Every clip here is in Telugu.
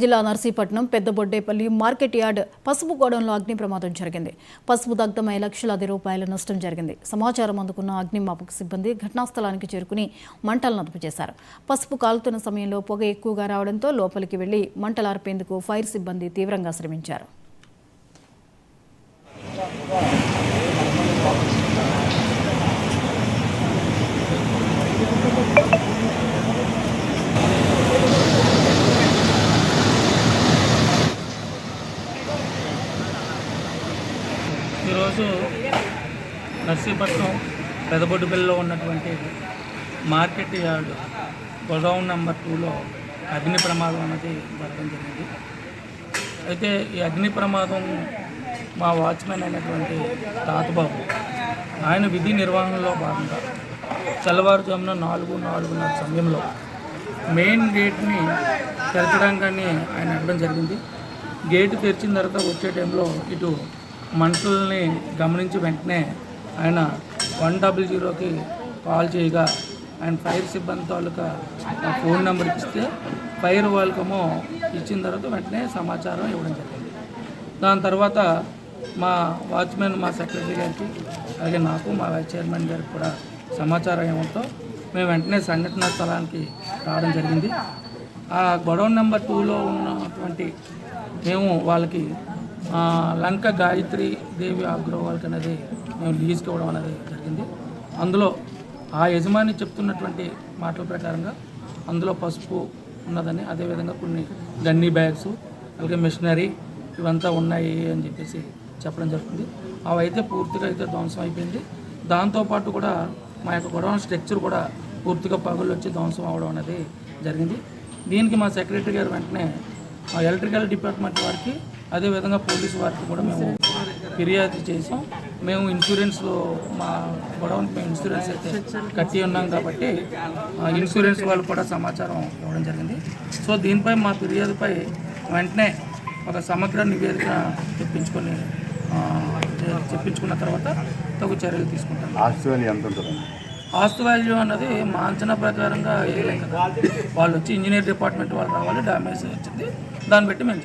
జిల్లా నర్సీపట్నం పెద్దబొడ్డేపల్లి మార్కెట్ యార్డ్ పసుపు గోడౌన్లో అగ్ని ప్రమాదం జరిగింది. పసుపు దగ్ధమై లక్షలాది రూపాయల నష్టం జరిగింది. సమాచారం అందుకున్న అగ్నిమాపక సిబ్బంది ఘటనా స్థలానికి చేరుకుని మంటలను అదుపు చేశారు. పసుపు కాలుతున్న సమయంలో పొగ ఎక్కువగా రావడంతో లోపలికి వెళ్లి మంటలార్పేందుకు ఫైర్ సిబ్బంది తీవ్రంగా శ్రమించారు. ఈరోజు నర్సీపట్నం పెదబొడ్డుపల్లిలో ఉన్నటువంటి మార్కెట్ యార్డ్ గోడౌన్ నెంబర్ 2లో అగ్ని ప్రమాదం అనేది జరగడం జరిగింది. అయితే ఈ అగ్ని ప్రమాదం మా వాచ్మెన్ అయినటువంటి తాతబాబు ఆయన విధి నిర్వహణలో భాగంగా తెల్లవారుజామున 4:30 సమయంలో మెయిన్ గేట్ని తెరచడానికని ఆయన అడగడం జరిగింది. గేటు తెరిచిన తర్వాత వచ్చే టైంలో ఇటు మంటల్ని గమనించి వెంటనే ఆయన 100కి కాల్ చేయగా ఆయన ఫైర్ సిబ్బంది తాలూకా ఫోన్ నెంబర్కి ఇస్తే ఫైర్ వాళ్ళకేమో ఇచ్చిన తర్వాత వెంటనే సమాచారం ఇవ్వడం జరిగింది. దాని తర్వాత మా వాచ్మెన్ మా సెక్రటరీ గారికి అలాగే నాకు మా వైస్ చైర్మన్ గారికి కూడా సమాచారం ఇవ్వడంతో మేము వెంటనే సంఘటనా స్థలానికి రావడం జరిగింది. ఆ గోడౌన్ నెంబర్ 2లో ఉన్నటువంటి మేము వాళ్ళకి లంక గాయత్రి దేవి అగ్రోవాల్కి అనేది మేము లీజ్కి ఇవ్వడం అనేది జరిగింది. అందులో ఆ యజమాని చెప్తున్నటువంటి మాటల ప్రకారంగా అందులో పసుపు ఉన్నదని, అదేవిధంగా కొన్ని గన్నీ బ్యాగ్స్ అలాగే మిషనరీ ఇవంతా ఉన్నాయి అని చెప్పేసి చెప్పడం జరుగుతుంది. అవి అయితే పూర్తిగా అయితే ధ్వంసం అయిపోయింది. దాంతోపాటు కూడా మా యొక్క గొడవల స్ట్రక్చర్ కూడా పూర్తిగా పగులు వచ్చి ధ్వంసం అవ్వడం అనేది జరిగింది. దీనికి మా సెక్రటరీ గారు వెంటనే మా ఎలక్ట్రికల్ డిపార్ట్మెంట్ వారికి అదేవిధంగా పోలీసు వారికి కూడా మేము ఫిర్యాదు చేసాం. మేము ఇన్సూరెన్స్ మా గొడవకి మేము ఇన్సూరెన్స్ అయితే కట్టి ఉన్నాం కాబట్టి ఇన్సూరెన్స్ వాళ్ళు కూడా సమాచారం ఇవ్వడం జరిగింది. సో దీనిపై మా ఫిర్యాదుపై వెంటనే ఒక సమగ్ర నివేదిక చెప్పించుకున్న తర్వాత తగు చర్యలు తీసుకుంటాం. ఆస్తు వాల్యూ అన్నది మా అంచనా ప్రకారంగా వేయలేం కదా, వాళ్ళు వచ్చి ఇంజనీర్ డిపార్ట్మెంట్ వాళ్ళు రావాలి, డ్యామేజ్ వచ్చింది, దాన్ని బట్టి మేము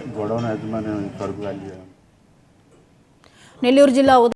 నెల్లూరు జిల్లా